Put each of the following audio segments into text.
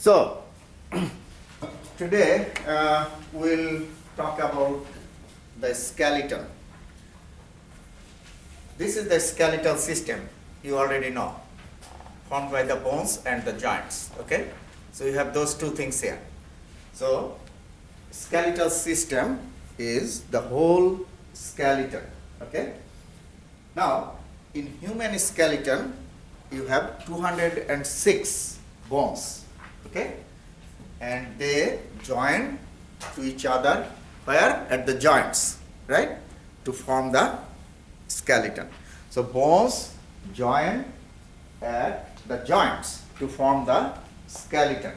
So, today we'll talk about the skeleton. This is the skeletal system, you already know, formed by the bones and the joints. Okay, so you have those two things here. So, skeletal system is the whole skeleton. Okay, now in human skeleton you have 206 bones. Okay, and they join to each other where? At the joints, right, to form the skeleton. So bones join at the joints to form the skeleton.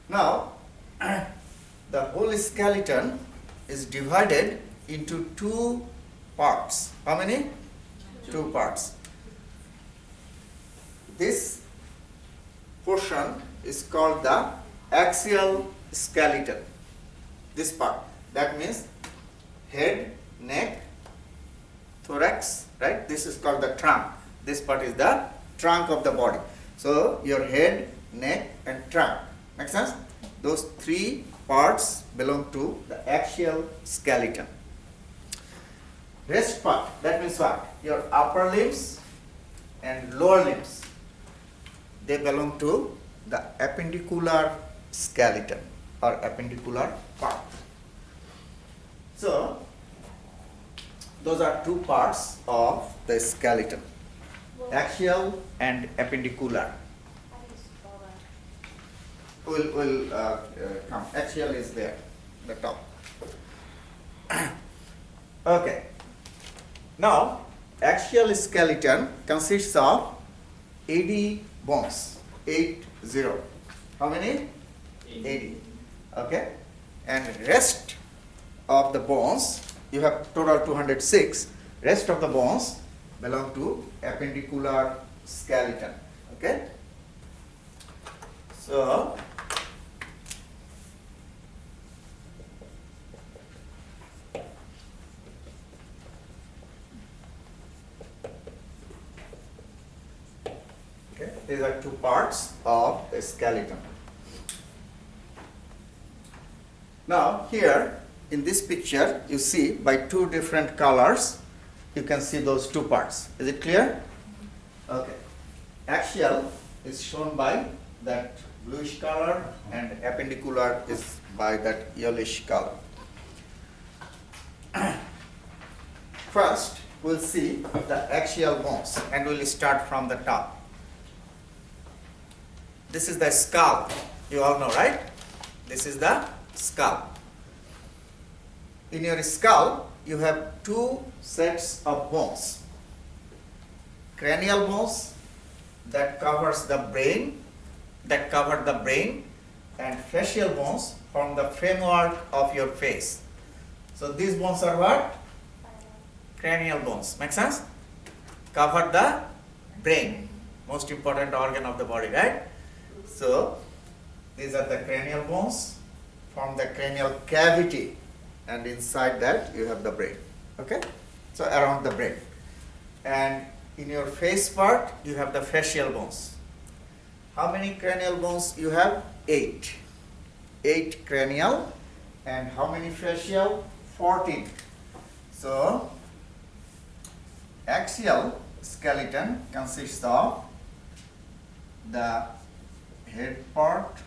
Now the whole skeleton is divided into two parts. How many? Two parts. This portion is called the axial skeleton. This part, that means head, neck, thorax, right? This is called the trunk. This part is the trunk of the body. So your head, neck and trunk. Make sense? Those three parts belong to the axial skeleton. Rest part, that means what? Your upper limbs and lower limbs, they belong to the appendicular skeleton or appendicular part. So, those are two parts of the skeleton, axial and appendicular. We'll come. Axial is there, the top. Okay. Now, axial skeleton consists of 80 bones. 80. How many? 80. Okay. And rest of the bones, you have total 206. Rest of the bones belong to appendicular skeleton. Okay. So, these are two parts of the skeleton. Now here in this picture you see by two different colors you can see those two parts. Is it clear? Okay. Axial is shown by that bluish color and appendicular is by that yellowish color. First we'll see the axial bones and we'll start from the top. This is the skull, you all know, right? This is the skull. In your skull, you have two sets of bones. Cranial bones that covers the brain, and facial bones form the framework of your face. So these bones are what? Cranial bones. Make sense? Cover the brain, most important organ of the body, right? So, these are the cranial bones, form the cranial cavity, and inside that you have the brain. Okay? So, around the brain. And in your face part, you have the facial bones. How many cranial bones you have? 8. 8 cranial. And how many facial? 14. So, axial skeleton consists of the head part,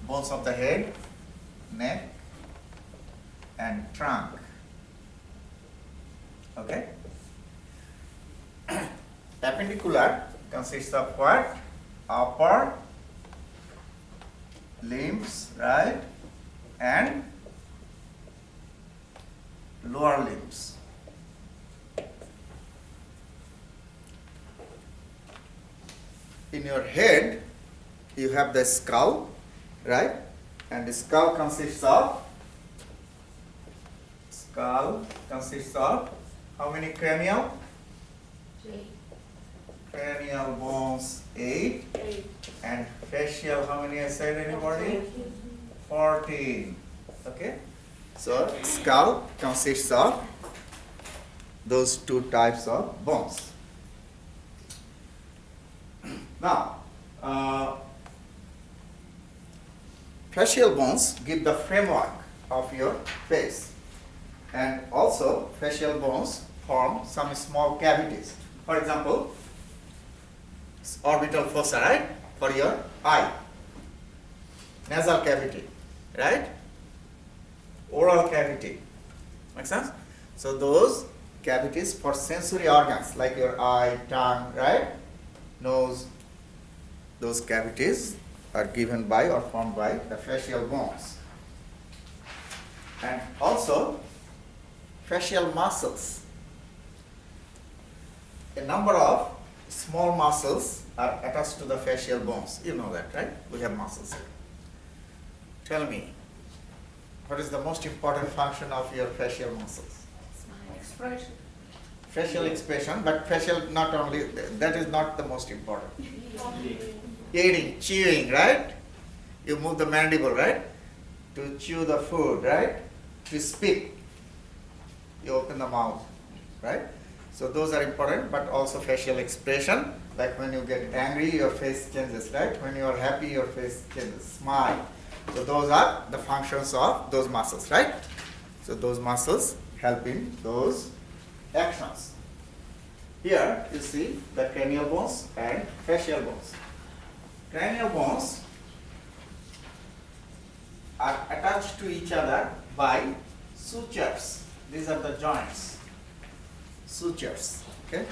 bones of the head, neck and trunk. Okay. Appendicular consists of what? Upper limbs, right, and lower limbs. In your head you have the skull, right? And the skull consists of how many cranial? 8. Cranial bones 8. And facial, how many I said, anybody? 14. Okay? So skull consists of those two types of bones. Now, facial bones give the framework of your face, and also facial bones form some small cavities. For example, orbital fossa, right, for your eye, nasal cavity, right, oral cavity. Make sense? So those cavities for sensory organs like your eye, tongue, right, nose, those cavities are given by or formed by the facial bones. And also facial muscles. A number of small muscles are attached to the facial bones. You know that, right? We have muscles here. Tell me, what is the most important function of your facial muscles? Expression. Facial expression, but facial not only, that is not the most important. Eating, chewing, right? You move the mandible, right? To chew the food, right? To speak, you open the mouth, right? So those are important, but also facial expression, like when you get angry, your face changes, right? When you are happy, your face changes, smile. So those are the functions of those muscles, right? So those muscles help in those actions. Here you see the cranial bones and facial bones. Cranial bones are attached to each other by sutures. These are the joints. Sutures. Okay.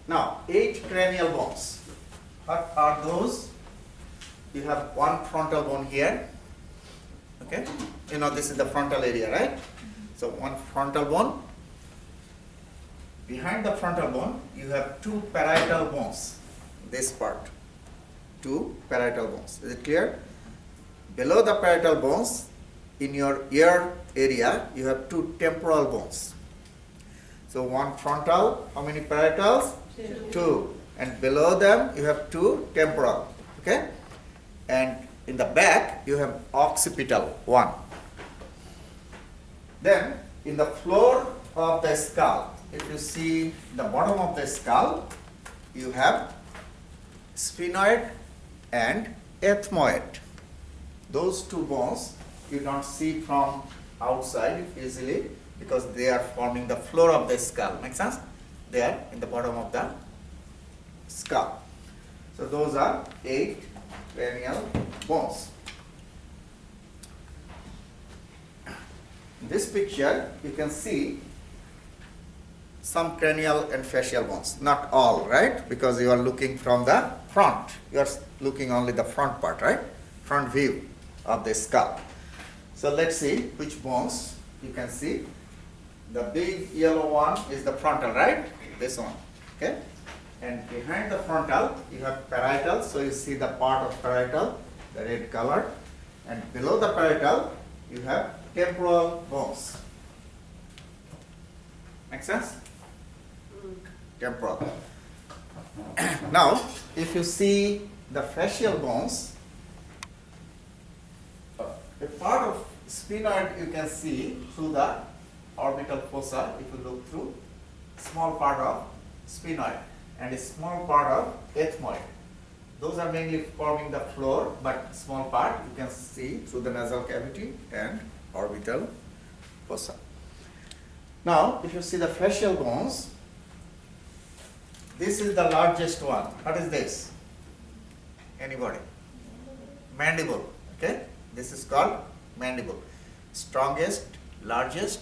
Now, 8 cranial bones. What are those? You have one frontal bone here. Okay. You know this is the frontal area, right? So one frontal bone. Behind the frontal bone, you have 2 parietal bones. This part. 2 parietal bones. Is it clear? Below the parietal bones, in your ear area, you have 2 temporal bones. So one frontal, how many parietals? 2. And below them, you have 2 temporal. Okay? And in the back, you have occipital, 1. Then, in the floor of the skull, if you see the bottom of the skull, you have sphenoid and ethmoid. Those 2 bones you don't see from outside easily because they are forming the floor of the skull. Make sense? They are in the bottom of the skull. So those are 8 cranial bones. In this picture, you can see some cranial and facial bones. Not all, right? Because you are looking from the front. You are looking only the front part, right? Front view of the skull. So let's see which bones you can see. The big yellow one is the frontal, right? This one, okay? And behind the frontal, you have parietal. So you see the part of parietal, the red color. And below the parietal, you have temporal bones. Make sense? Temporal. Now, if you see the facial bones, a part of sphenoid you can see through the orbital fossa, if you look through, small part of sphenoid and a small part of ethmoid. Those are mainly forming the floor, but small part you can see through the nasal cavity and orbital fossa. Now, if you see the facial bones, this is the largest one. What is this? Anybody? Mandible. Okay? This is called mandible. Strongest, largest,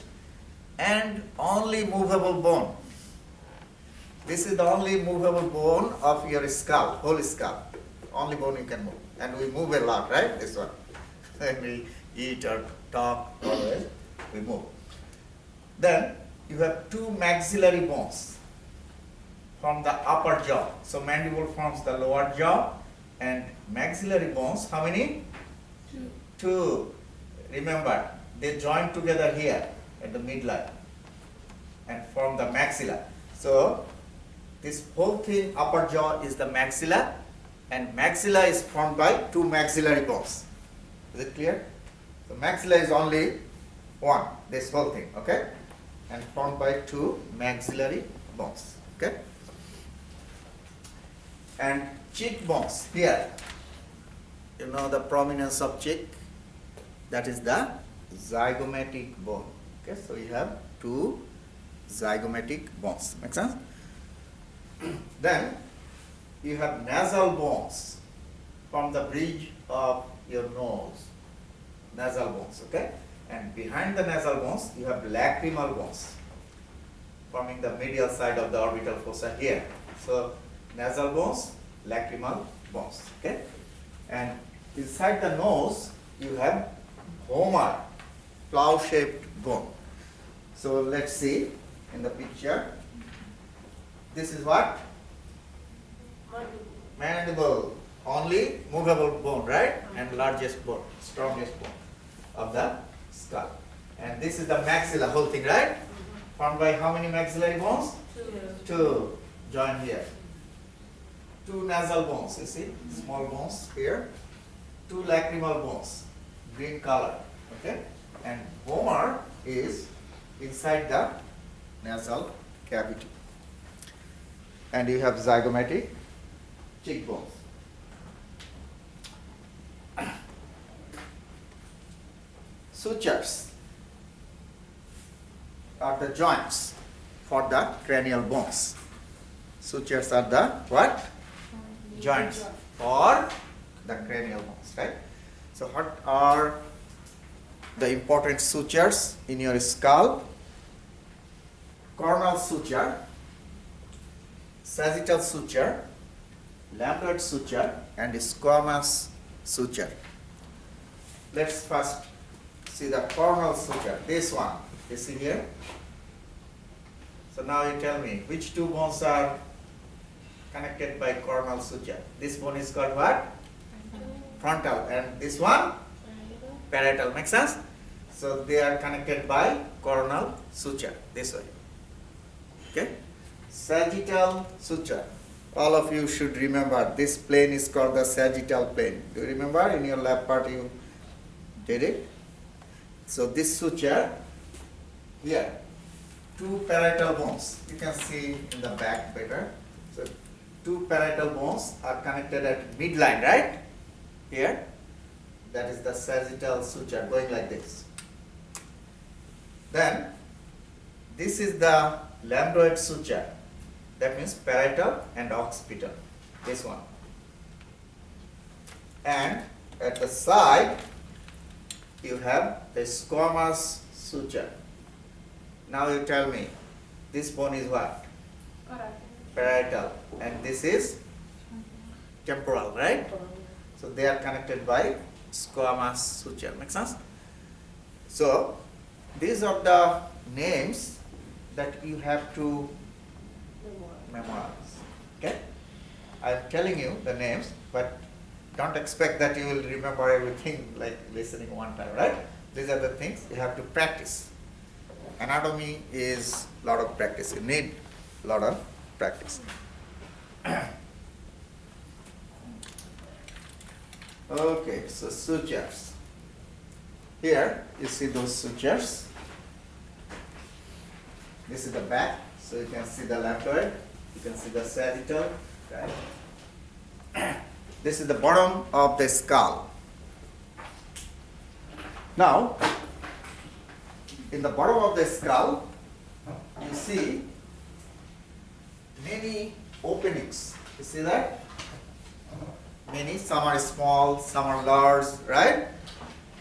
and only movable bone. This is the only movable bone of your skull, whole skull. Only bone you can move. And we move a lot, right? This one. When we eat or talk, always we move. Then you have 2 maxillary bones from the upper jaw. So mandible forms the lower jaw, and maxillary bones, how many? 2. Remember, they join together here at the midline and form the maxilla. So this whole thing, upper jaw, is the maxilla, and maxilla is formed by 2 maxillary bones. Is it clear? So maxilla is only one, this whole thing, okay? And formed by 2 maxillary bones, okay? And cheek bones here. You know the prominence of cheek? That is the zygomatic bone. Okay, so we have two zygomatic bones. Make sense? Then you have nasal bones from the bridge of your nose. Nasal bones, okay? And behind the nasal bones, you have lacrimal bones forming the medial side of the orbital fossa here. So nasal bones, lacrimal bones, okay? And inside the nose, you have vomer, plow-shaped bone. So let's see in the picture. This is what? Mandible. Only movable bone, right? And largest bone, strongest bone of the skull. And this is the maxilla, whole thing, right? Formed by how many maxillary bones? Two. Join here. Two nasal bones, you see? Small bones here. Two lacrimal bones, green color. Okay? And vomer is inside the nasal cavity. And you have zygomatic cheekbones. Sutures are the joints for the cranial bones. Sutures are the what? Joints for the cranial bones, right? So what are the important sutures in your skull? Coronal suture, sagittal suture, lambdoid suture, and squamous suture. Let's first see the coronal suture. This one, you see here? So now you tell me, which two bones are connected by coronal suture? This bone is called what? Frontal. And this one? Parietal. Make sense? So they are connected by coronal suture, this way. Okay? Sagittal suture. All of you should remember this plane is called the sagittal plane. Do you remember in your lab part you did it? So this suture here, two parietal bones. You can see in the back better. So two parietal bones are connected at midline, right? Here. That is the sagittal suture going like this. Then this is the lambdoid suture. That means parietal and occipital. This one. And at the side, you have the squamous suture. Now you tell me, this bone is what? Parietal. And this is temporal, right? So they are connected by squamous suture. Make sense? So these are the names that you have to memorize. Okay? I am telling you the names, but don't expect that you will remember everything like listening one time, right? These are the things you have to practice. Anatomy is a lot of practice. You need a lot of practice. Okay, so sutures. Here you see those sutures. This is the back, so you can see the lambdoid. You can see the sagittal, right? This is the bottom of the skull. Now, in the bottom of the skull, you see many openings. You see that? Many, some are small, some are large, right?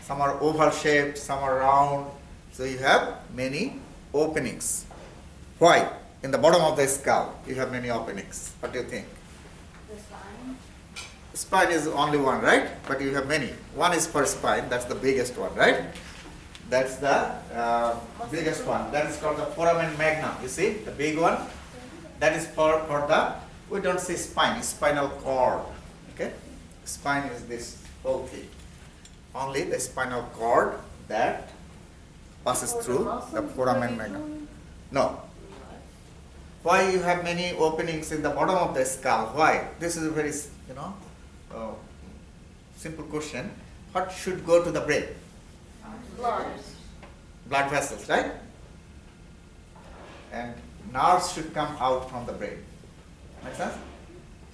Some are oval shaped, some are round. So you have many openings. Why? In the bottom of the skull, you have many openings. What do you think? The spine. Spine is only one, right? But you have many. One is for spine, that's the biggest one, right? That's the biggest one. That is called the Foramen Magnum. You see, the big one? That is for the, we don't say spine, it's spinal cord. Okay? Spine is this whole thing. Only the spinal cord that passes through the Foramen Magnum. No. Why you have many openings in the bottom of the skull? Why? This is a very, simple question. What should go to the brain? Blood vessels, right? And nerves should come out from the brain. Make sense?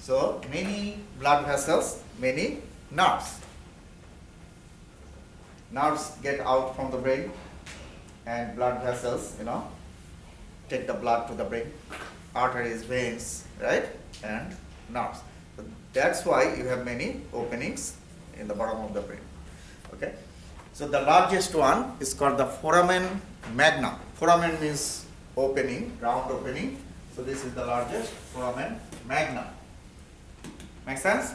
So many blood vessels, many nerves. Nerves get out from the brain, and blood vessels, take the blood to the brain. Arteries, veins, right? And nerves. So that's why you have many openings in the bottom of the brain. Okay. So the largest one is called the Foramen Magnum. Foramen means opening, round opening. So this is the largest, Foramen Magnum. Make sense?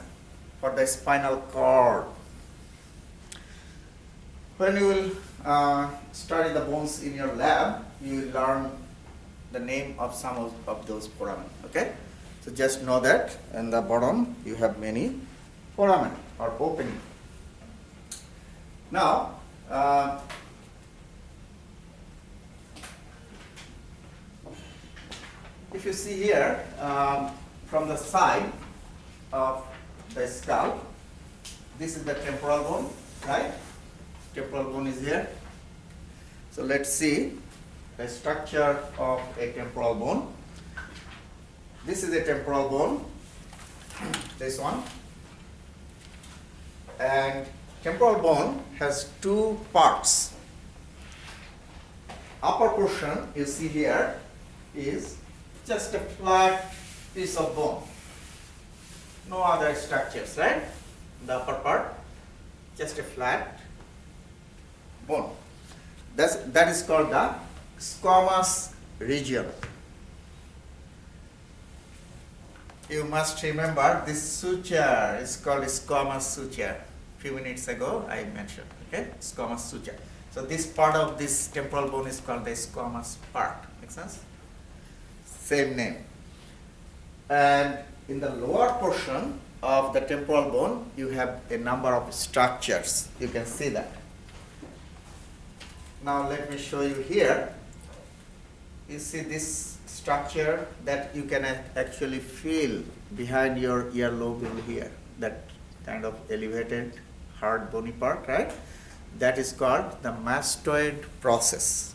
For the spinal cord. When you will study the bones in your lab, you will learn the name of some of those foramen. Okay? So just know that in the bottom you have many foramen or opening. Now, if you see here from the side of the skull, this is the temporal bone, right? Temporal bone is here. So let's see the structure of a temporal bone. This is a temporal bone, this one. And temporal bone has two parts. Upper portion you see here is just a flat piece of bone. No other structures, right? The upper part, just a flat bone. That is called the squamous region. You must remember this suture is called squamous suture. Few minutes ago I mentioned, okay? Squamous suture. So this part of this temporal bone is called the squamous part. Make sense? Same name. And in the lower portion of the temporal bone, you have a number of structures. You can see that. Now let me show you here. You see this structure that you can actually feel behind your earlobe here. That kind of elevated, hard, bony part, right? That is called the mastoid process.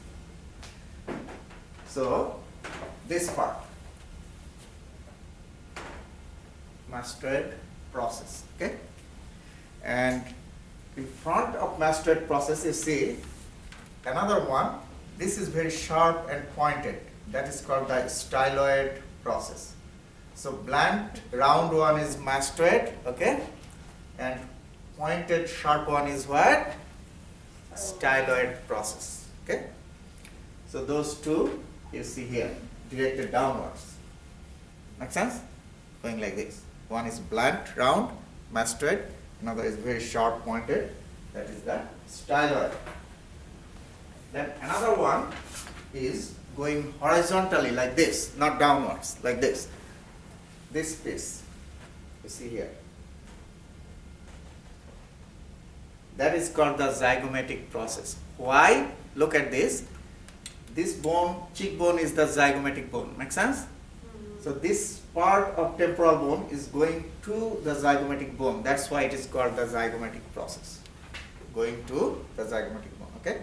So this part, mastoid process, okay? And in front of mastoid process, you see another one. This is very sharp and pointed. That is called the styloid process. So blunt, round one is mastoid, okay? And pointed, sharp one is what? Styloid process, okay? So those two you see here, directed downwards. Make sense? Going like this. One is blunt, round, mastoid. Another is very sharp pointed. That is the styloid. Then another one is going horizontally like this, not downwards, like this. This piece, you see here. That is called the zygomatic process. Why? Look at this. This bone, cheekbone is the zygomatic bone. Make sense? So this part of temporal bone is going to the zygomatic bone. That's why it is called the zygomatic process. Going to the zygomatic bone, okay?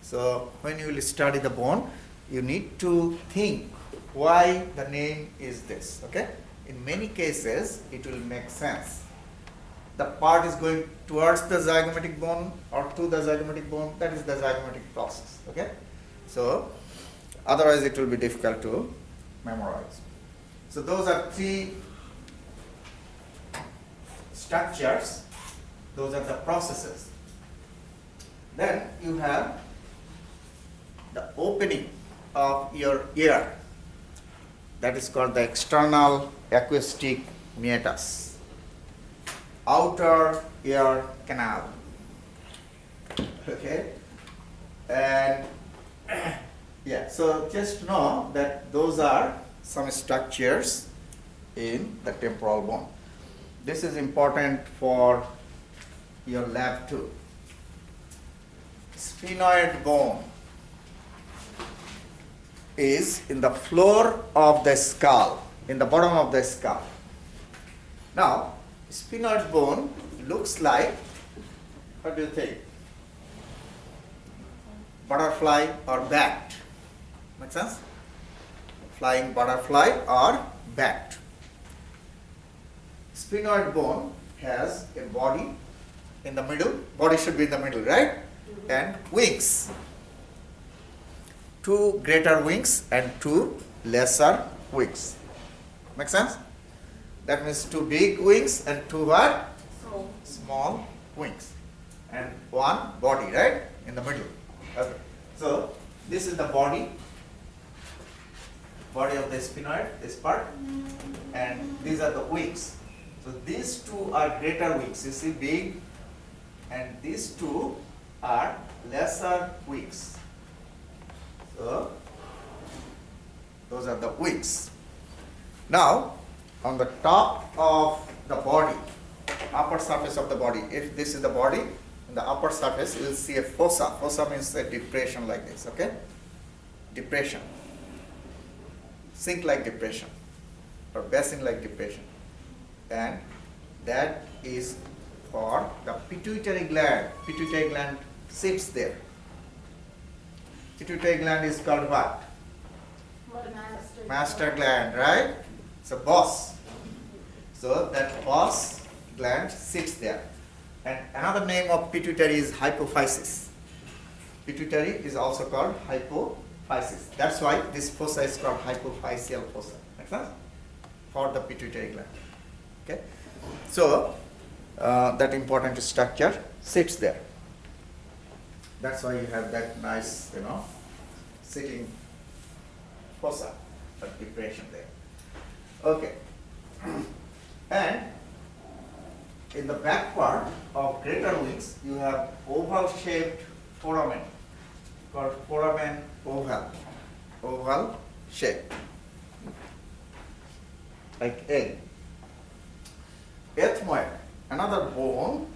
So when you will study the bone, you need to think why the name is this, okay? In many cases, it will make sense. The part is going towards the zygomatic bone or to the zygomatic bone, that is the zygomatic process, okay? So otherwise it will be difficult to memorize. So those are three structures, those are the processes. Then you have the opening of your ear, that is called the external acoustic meatus, outer ear canal, okay? And yeah, so just know that those are some structures in the temporal bone. This is important for your lab too. Sphenoid bone is in the floor of the skull, in the bottom of the skull. Now, sphenoid bone looks like, what do you think? Butterfly or bat. Make sense? Flying butterfly or bat. sphenoid bone has a body in the middle. Body should be in the middle, right? And wings. 2 greater wings and 2 lesser wings. Make sense? That means 2 big wings and 2 what? Small wings. And 1 body, right? In the middle. Okay. So this is the body of the sphenoid, this part, and these are the wings. So these 2 are greater wings. You see, big, and these 2 are lesser wings. So those are the wings. Now, on the top of the body, upper surface of the body, if this is the body, in the upper surface you will see a fossa. Fossa means a depression like this, okay? Depression. Sink-like depression or basin-like depression. And that is for the pituitary gland. Pituitary gland sits there. Pituitary gland is called what? Master gland, right? It's a boss. So that boss gland sits there. And another name of pituitary is hypophysis. Pituitary is also called hypophysis. That's why this fossa is called hypophyseal fossa. Make sense? For the pituitary gland. Okay? So that important structure sits there. That's why you have that nice, sitting fossa or depression there. Okay. And in the back part of greater wings, you have oval-shaped foramen called foramen oval. Oval shape, like egg. Ethmoid, another bone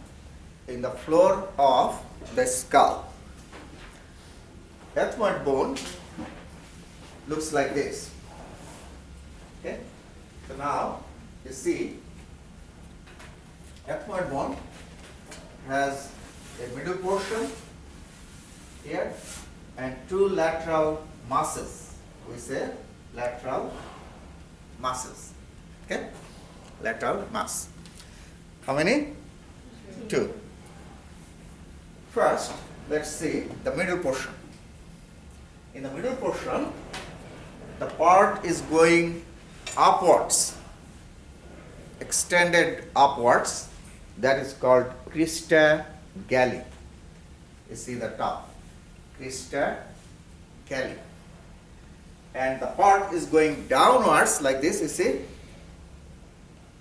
in the floor of the skull. Ethmoid bone looks like this. Okay? So now you see ethmoid bone has a middle portion here and 2 lateral masses. We say lateral masses. Okay? Lateral mass. How many? 2. First, let's see the middle portion. In the middle portion, the part is going upwards, extended upwards. That is called crista galli. You see the top, crista galli. And the part is going downwards like this, you see.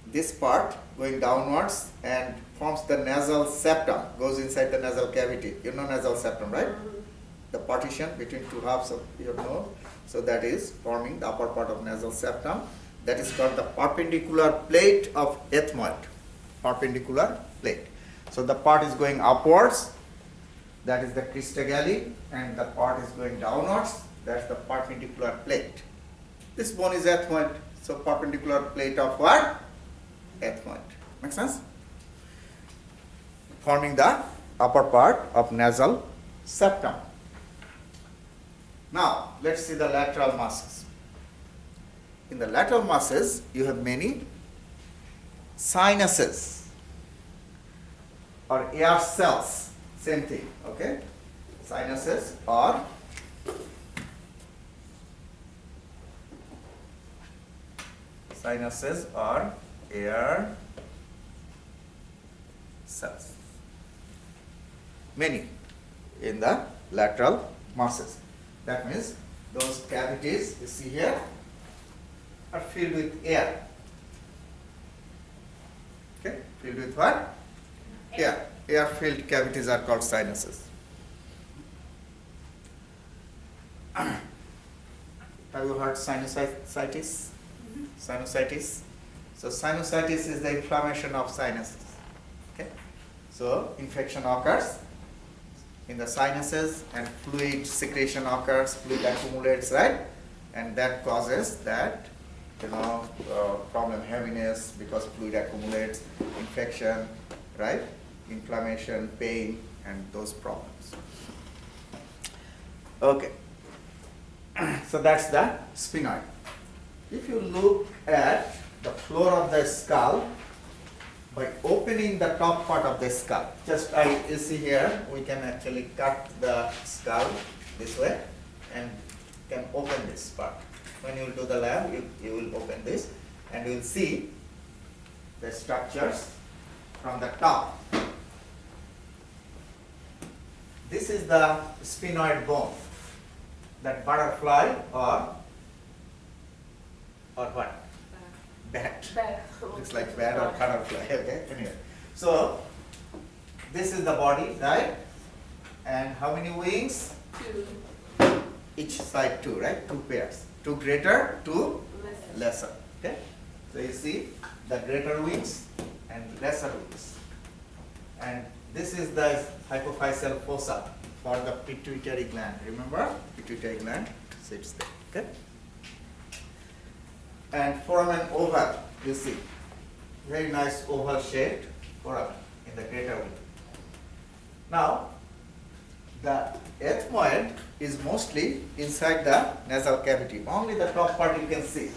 This part going downwards and forms the nasal septum, goes inside the nasal cavity. You know nasal septum, right? The partition between 2 halves of your nose. So that is forming the upper part of nasal septum. That is called the perpendicular plate of ethmoid. Perpendicular plate. So the part is going upwards, that is the crista galli, and the part is going downwards, that's the perpendicular plate. This bone is ethmoid, so perpendicular plate of what? Ethmoid. Make sense? Forming the upper part of nasal septum. Now, let's see the lateral masses. In the lateral masses, you have many sinuses or air cells. Same thing, okay? Sinuses or air cells. Many in the lateral masses. That means those cavities you see here are filled with air. Okay? Filled with what? Air. Air-filled cavities are called sinuses. Have you heard sinusitis? Sinusitis. So sinusitis is the inflammation of sinuses. Okay? So infection occurs in the sinuses and fluid secretion occurs, fluid accumulates, right? And that causes that, problem, heaviness because fluid accumulates, infection, right? Inflammation, pain, and those problems. Okay. So that's the sphenoid. If you look at the floor of the skull, by opening the top part of the skull. Just you see here, we can actually cut the skull this way and can open this part. When you will do the lab, you will open this and you will see the structures from the top. This is the sphenoid bone, that butterfly or what? Bat. Looks like bat or butterfly. Okay. Anyway, so this is the body, right? And how many wings? 2. Each side 2, right? 2 pairs. 2 greater, 2 lesser. Okay. So you see the greater wings and lesser wings. And this is the hypophyseal fossa for the pituitary gland. Remember, pituitary gland sits there. Okay. And foramen oval, you see, very nice oval shaped foramen in the greater wing. Now, the ethmoid is mostly inside the nasal cavity. Only the top part you can see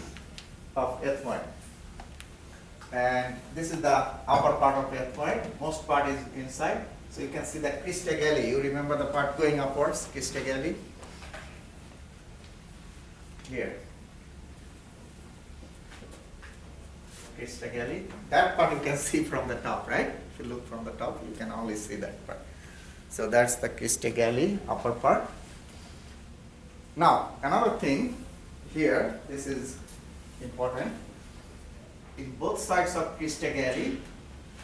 of ethmoid. And this is the upper part of ethmoid. Most part is inside. So you can see the cristagalli. You remember the part going upwards, cristagalli? Here. Cristagalli. That part you can see from the top, right? If you look from the top, you can only see that part. So that's the cristagalli, upper part. Now, another thing here, this is important. In both sides of cristagalli,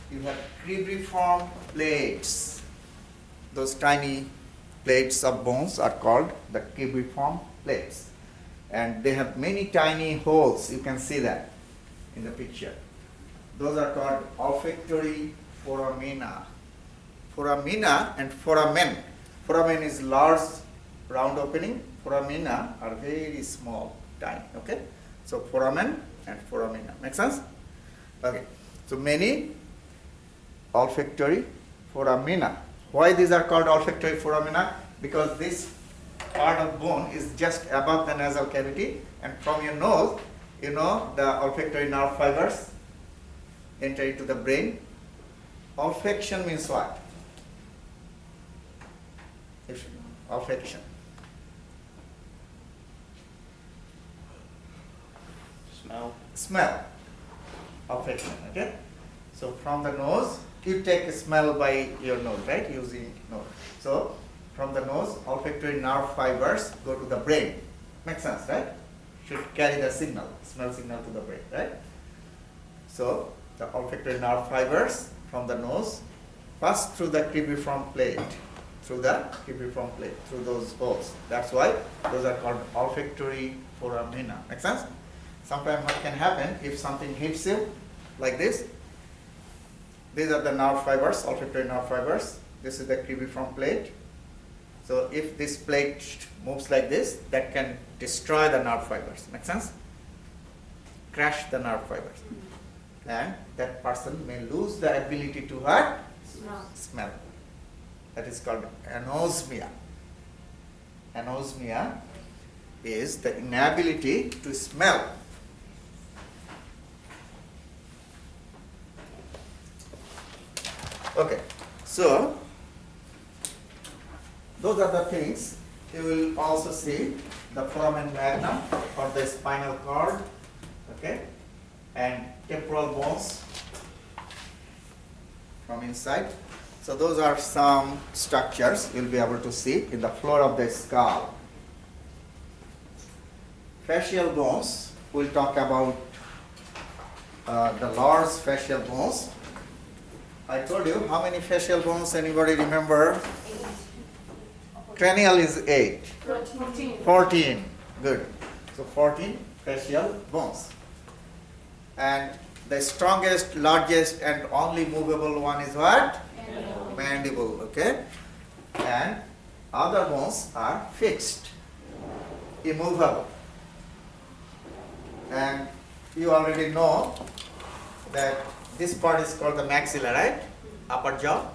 you have cribriform plates. Those tiny plates of bones are called the cribriform plates. And they have many tiny holes. You can see that in the picture. Those are called olfactory foramina. Foramina and foramen. Foramen is large round opening. Foramina are very small, tiny. Okay? So foramen and foramina. Make sense? Okay. So many olfactory foramina. Why these are called olfactory foramina? Because this part of bone is just above the nasal cavity, and from your nose, you know, the olfactory nerve fibers enter into the brain. Olfaction means what? Olfaction. Smell. Olfaction, okay? So from the nose, you take a smell by your nose, right? Using nose. So from the nose, olfactory nerve fibers go to the brain. Makes sense, right? Should carry the signal, smell signal to the brain, right? So the olfactory nerve fibers from the nose pass through the cribriform plate, through those holes. That's why those are called olfactory foramina. Make sense? Sometimes what can happen if something hits you like this? These are the nerve fibers, olfactory nerve fibers. This is the cribriform plate. So if this plate moves like this, that can destroy the nerve fibers. Make sense? Crash the nerve fibers. And that person may lose the ability to what? Smell. That is called anosmia. Anosmia is the inability to smell. Okay, so those are the things. You will also see the foramen magnum or the spinal cord, okay, and temporal bones from inside. So those are some structures you'll be able to see in the floor of the skull. Facial bones, we'll talk about the large facial bones. I told you how many facial bones, anybody remember? 8. Cranial is 8. 14. 14. Good. So 14 facial bones. And the strongest, largest, and only movable one is what? Mandible. Mandible. Okay. And other bones are fixed, immovable. And you already know that this part is called the maxilla, right? Upper jaw.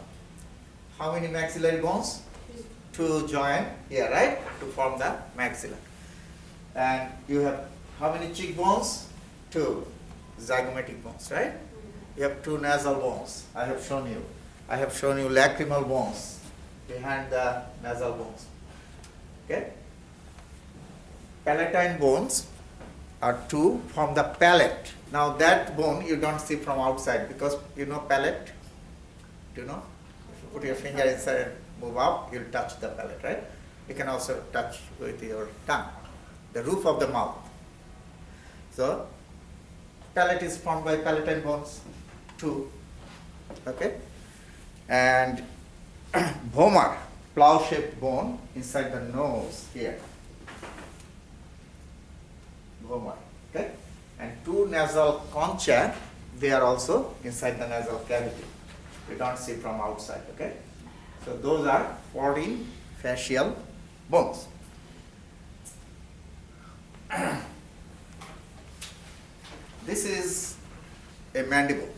How many maxillary bones? 2 join here, right? To form the maxilla. And you have how many cheekbones? 2 zygomatic bones, right? you have two nasal bones. I have shown you. I have shown you lacrimal bones behind the nasal bones. Okay? Palatine bones are two from the palate. Now that bone you don't see from outside because you know palate. Do you know? If you put your finger inside and move up, you'll touch the palate, right? You can also touch with your tongue, the roof of the mouth. So palate is formed by palatine bones, two. Okay? And vomer, plow-shaped bone inside the nose here. Vomer. Okay? And two nasal concha, they are also inside the nasal cavity. You don't see from outside. Okay? So those are 14 facial bones. This is a mandible.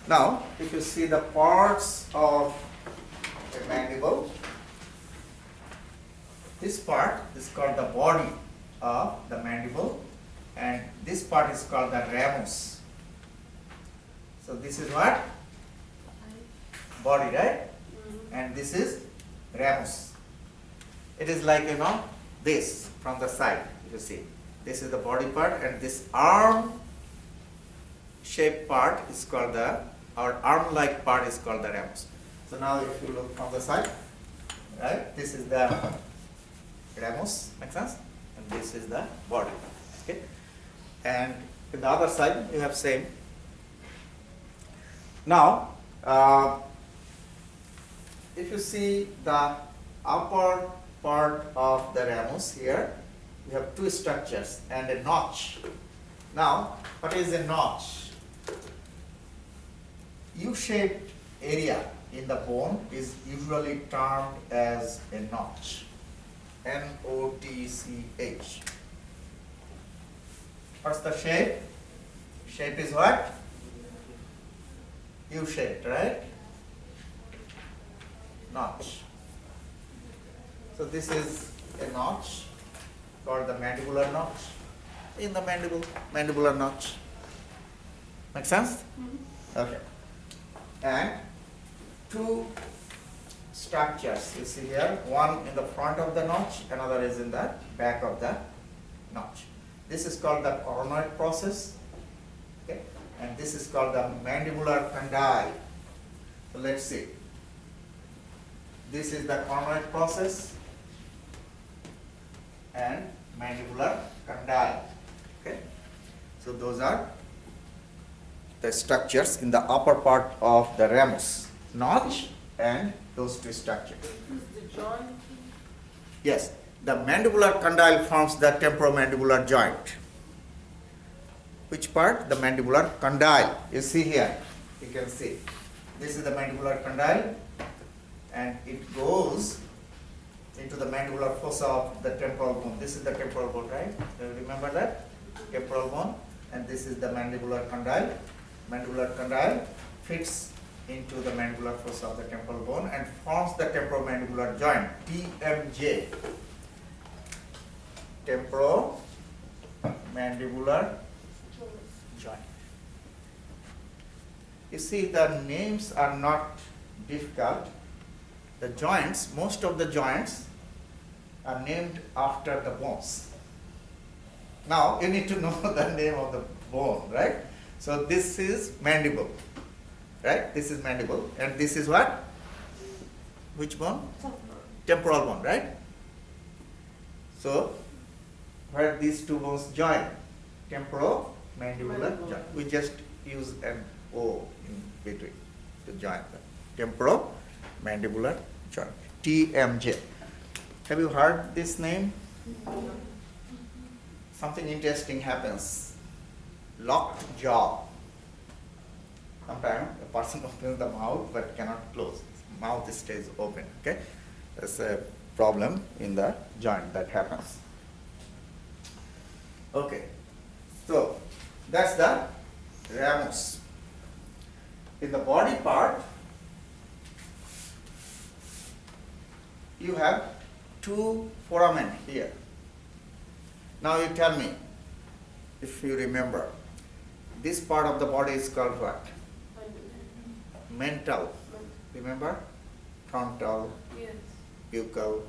Now, if you see the parts of a mandible, this part is called the body of the mandible, and this part is called the ramus. So this is what? Body, right? And this is ramus. It is like, you know, this from the side, you see. This is the body part, and this arm shaped part is called the, or arm like part is called the ramus. So now if you look from the side, right, this is the ramus, makes sense? And this is the body. Okay? And in the other side you have same. Now if you see the upper part of the ramus here, we have two structures and a notch. Now, what is a notch? U-shaped area in the bone is usually termed as a notch. N-O-T-C-H. What's the shape? Shape is what? U-shaped, right? Notch. So this is a notch called the mandibular notch. In the mandible, mandibular notch. Make sense? Okay. And two structures you see here, one in the front of the notch, another is in the back of the notch. This is called the coronoid process, okay, and this is called the mandibular condyle. So let's see. This is the coronoid process and mandibular condyle. Okay, so those are the structures in the upper part of the ramus, notch and those two structures. The joint? Yes, the mandibular condyle forms the temporomandibular joint. Which part? The mandibular condyle. You see here, you can see. This is the mandibular condyle, and it goes into the mandibular fossa of the temporal bone. This is the temporal bone, right? Do you remember that? Temporal bone, and this is the mandibular condyle. Mandibular condyle fits into the mandibular fossa of the temporal bone and forms the temporomandibular joint, TMJ. Temporomandibular joint. You see, the names are not difficult. The joints, most of the joints are named after the bones. Now, you need to know the name of the bone, right? So this is mandible, right? This is mandible, and this is what? Which bone? Temporal bone, right? So, where these two bones join? Temporomandibular joint. We just use an O in between to join them. Temporomandibular joint, TMJ. Have you heard this name? Something interesting happens. Locked jaw. Sometimes a person opens the mouth but cannot close. Mouth stays open. Okay, that's a problem in the joint that happens. Okay, so that's the ramus. In the body part, you have two foramen here. Now you tell me, if you remember, This part of the body is called what? Mental. Remember? Frontal, Yes. buccal,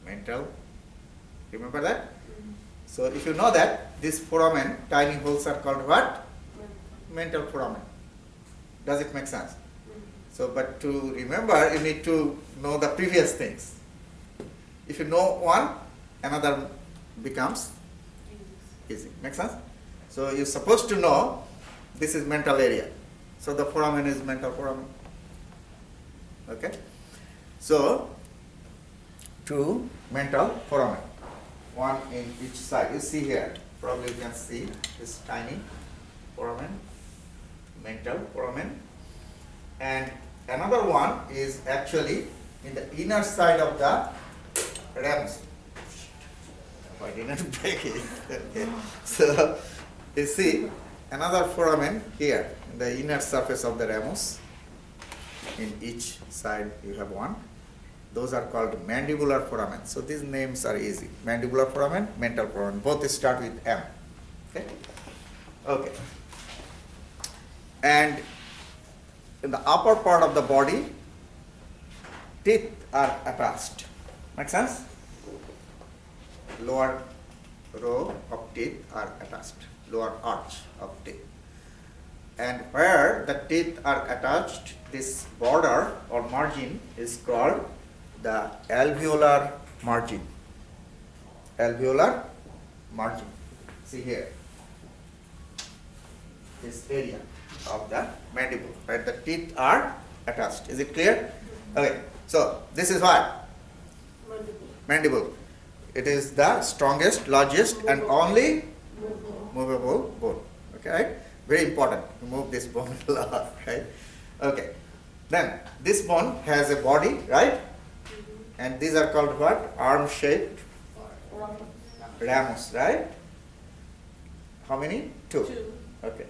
mental. Remember that? So if you know that, this foramen, tiny holes are called what? Mental foramen. Does it make sense? So, but to remember, you need to know the previous things. If you know one, another becomes easy. Make sense? So you're supposed to know this is mental area. So the foramen is mental foramen. Okay? So, two mental foramen. One in each side. You see here, probably you can see this tiny foramen, mental foramen. And another one is actually in the inner side of the ramus. I didn't break it. Okay. So, you see another foramen here in the inner surface of the ramus. In each side you have one. Those are called mandibular foramen. So these names are easy. Mandibular foramen, mental foramen. Both start with M. Okay. Okay. And in the upper part of the body, teeth are attached. Make sense? Lower row of teeth are attached. Lower arch of teeth. And where the teeth are attached, this border or margin is called the alveolar margin. Alveolar margin. See here. This area of the mandible, where the teeth are attached. Is it clear? Okay. So this is what? Mandible. It is the strongest, largest, and only movable bone. Okay. Very important to move this bone a lot, right? Okay. Then this bone has a body, right? And these are called what? Arm-shaped ramus, right? How many? Two. Okay.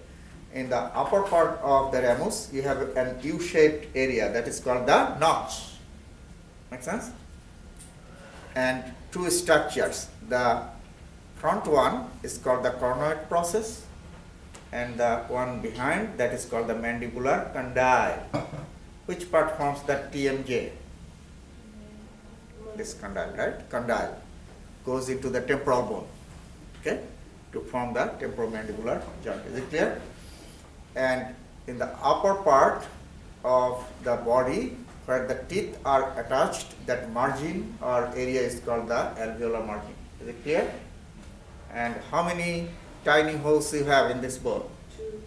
In the upper part of the ramus, you have an U-shaped area that is called the notch. Make sense? And two structures. The front one is called the Sphenoid Process, and the one behind that is called the mandibular condyle. Which part forms the TMJ? This condyle, right? Condyle goes into the temporal bone, okay, to form the temporomandibular joint. Is it clear? And in the upper part of the body, where the teeth are attached, that margin or area is called the alveolar margin. Is it clear? And how many tiny holes you have in this bone? Two.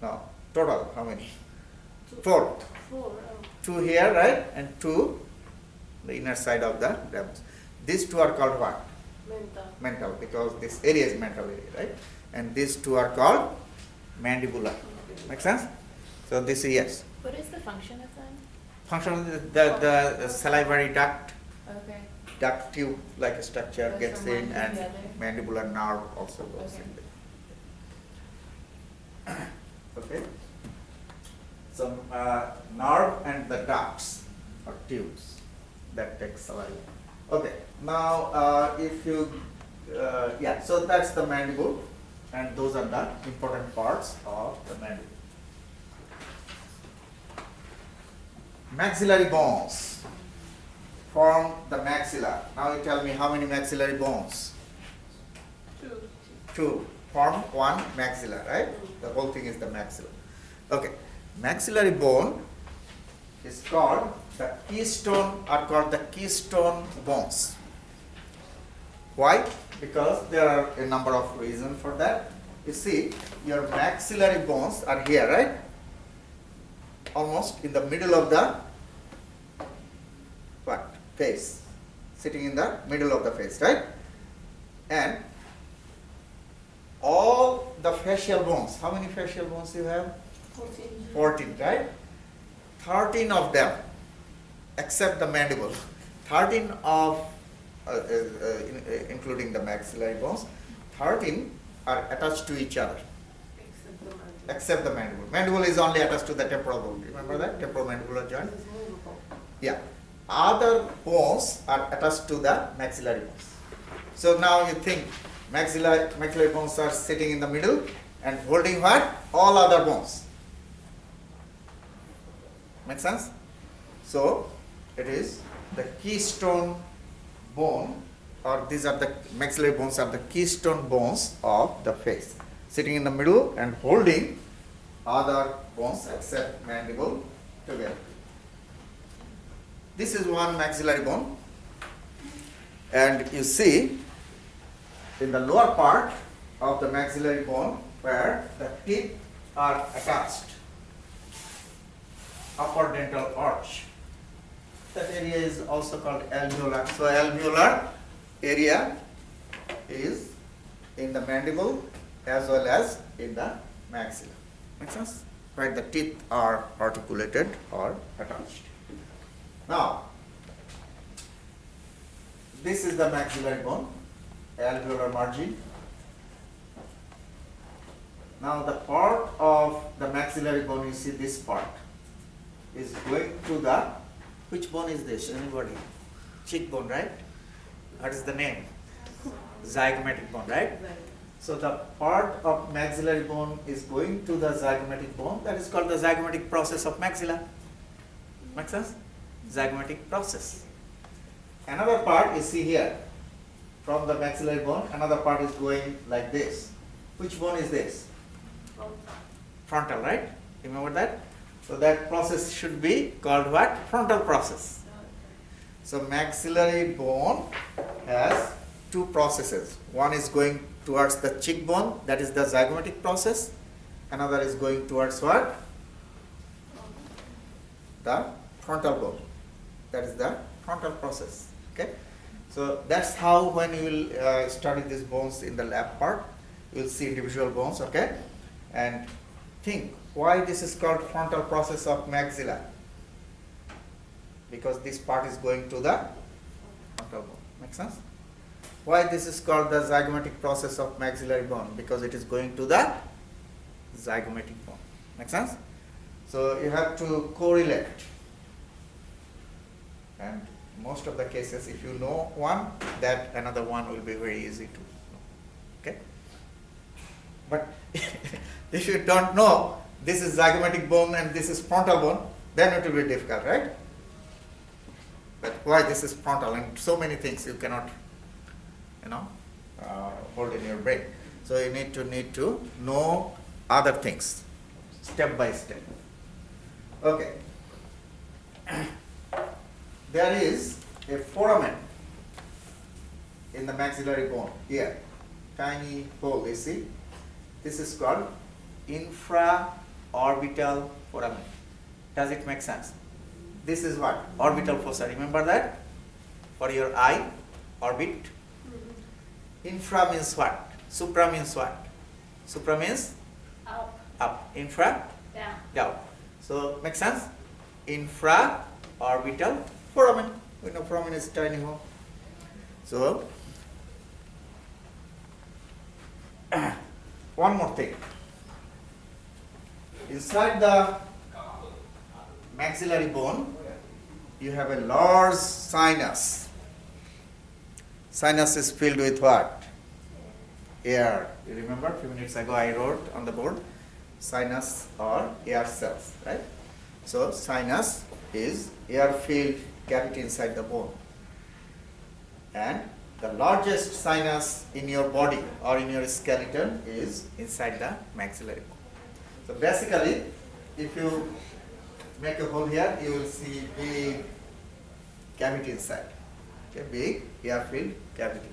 No, total how many? Four. Four. Two here, right? And two the inner side of the ramus. These two are called what? Mental, because this area is mental area, right? And these two are called mandibular. Make sense? So this is yes. What is the function of them? Function of the salivary duct, Okay. duct tube like a structure Goes gets from one in, to and the other. mandibular nerve also goes Okay. in there. Okay. So nerve and the ducts or tubes that take saliva. Okay. Now if you yeah, so that's the mandible, and those are the important parts of the mandible. Maxillary bones form the maxilla. Now you tell me how many maxillary bones? Two. Two. Form one maxilla, right? The whole thing is the maxilla. Okay. Maxillary bone is called the keystone, are called the keystone bones. Why? Because there are a number of reasons for that. You see, your maxillary bones are here, right? Almost in the middle of the what? Face. Sitting in the middle of the face, right? And all the facial bones, how many facial bones you have? 14. 14, right? 13 of them, except the mandible. 13 of, including the maxillary bones, 13 are attached to each other, except the mandible. Mandible is only attached to the temporal bone. Remember that? Temporomandibular joint? This is movable. Yeah. Other bones are attached to the maxillary bones. So now you think maxillary bones are sitting in the middle, and holding what? All other bones. Make sense? So it is the keystone bone, or these are the maxillary bones are the keystone bones of the face, sitting in the middle and holding other bones except mandible together. This is one maxillary bone, and you see in the lower part of the maxillary bone where the teeth are attached, upper dental arch. That area is also called alveolar. So alveolar area is in the mandible as well as in the maxilla. Make sense? Right, the teeth are articulated or attached. Now, this is the maxillary bone, alveolar margin. Now the part of the maxillary bone, you see this part, is going to the, which bone is this? Anybody? Cheekbone, right? What is the name? Zygomatic bone, right? So the part of maxillary bone is going to the zygomatic bone. That is called the zygomatic process of maxilla. Make sense? Zygomatic process. Another part you see here from the maxillary bone. Another part is going like this. Which bone is this? Frontal, right? Remember that? So that process should be called what? Frontal process. So maxillary bone has two processes. One is going towards the cheekbone, that is the zygomatic process. Another is going towards what? The frontal bone. That is the frontal process. Okay. So that's how when you will study these bones in the lab part, you will see individual bones. Okay. And think why this is called frontal process of maxilla. Because this part is going to the frontal bone. Make sense? Why this is called the zygomatic process of maxillary bone? Because it is going to the zygomatic bone. Make sense? So you have to correlate. And most of the cases, if you know one, that another one will be very easy to know. Okay? But if you don't know this is zygomatic bone and this is frontal bone, then it will be difficult, right? But why this is frontal, and so many things you cannot, hold in your brain. So you need to know other things step by step. Okay. There is a foramen in the maxillary bone here, tiny hole. You see, this is called infraorbital foramen. Does it make sense? This is what? Orbital fossa. Remember that? For your eye, orbit. Infra means what? Supra means what? Supra means? Up. Up. Infra? Down. Down. So, make sense? Infraorbital foramen. We know foramen is tiny hole. So, one more thing. Inside the maxillary bone, you have a large sinus. Sinus is filled with what? Air. You remember a few minutes ago I wrote on the board, sinus or air cells, right? So sinus is air-filled cavity inside the bone. And the largest sinus in your body or in your skeleton is inside the maxillary bone. So basically, if you make a hole here, you will see big cavity inside. Okay, big air-filled cavity.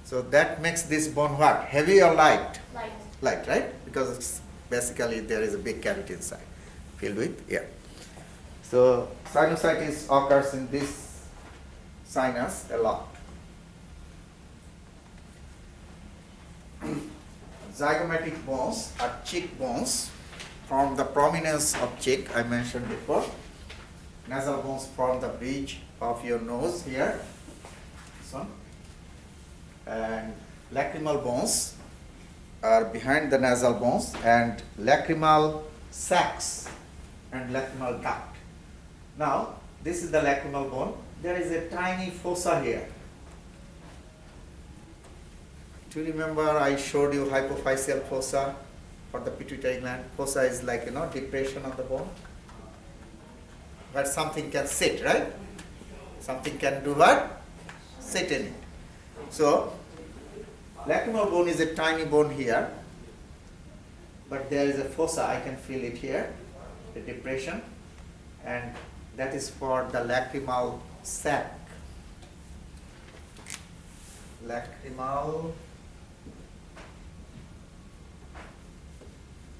So that makes this bone what? Heavy or light? Light. Light, right? Because it's basically there is a big cavity inside, filled with air. So sinusitis occurs in this sinus a lot. Zygomatic bones are cheek bones from the prominence of cheek, I mentioned before. Nasal bones form the bridge of your nose here. This one. And lacrimal bones are behind the nasal bones, and lacrimal sacs and lacrimal duct. Now, this is the lacrimal bone. There is a tiny fossa here. Do you remember I showed you hypophyseal fossa? for the pituitary gland. Fossa is like, depression of the bone, where something can sit, right? Something can do what? Sit in it. So, lacrimal bone is a tiny bone here, but there is a fossa, I can feel it here, the depression, and that is for the lacrimal sac. Lacrimal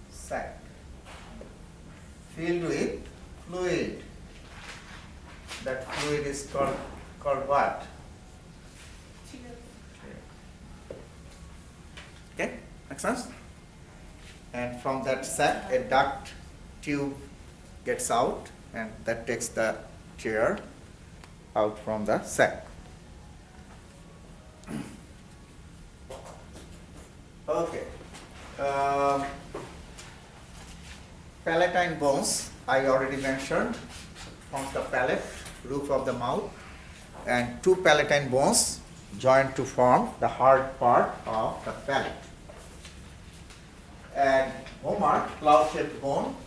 sac, filled with fluid. That fluid is called what? Okay, makes sense? And from that sac, a duct tube gets out, and that takes the tear out from the sac. Okay. Palatine bones, I already mentioned, from the palate, roof of the mouth, and two palatine bones joined to form the hard part of the palate. And homar, cloud-shaped bone,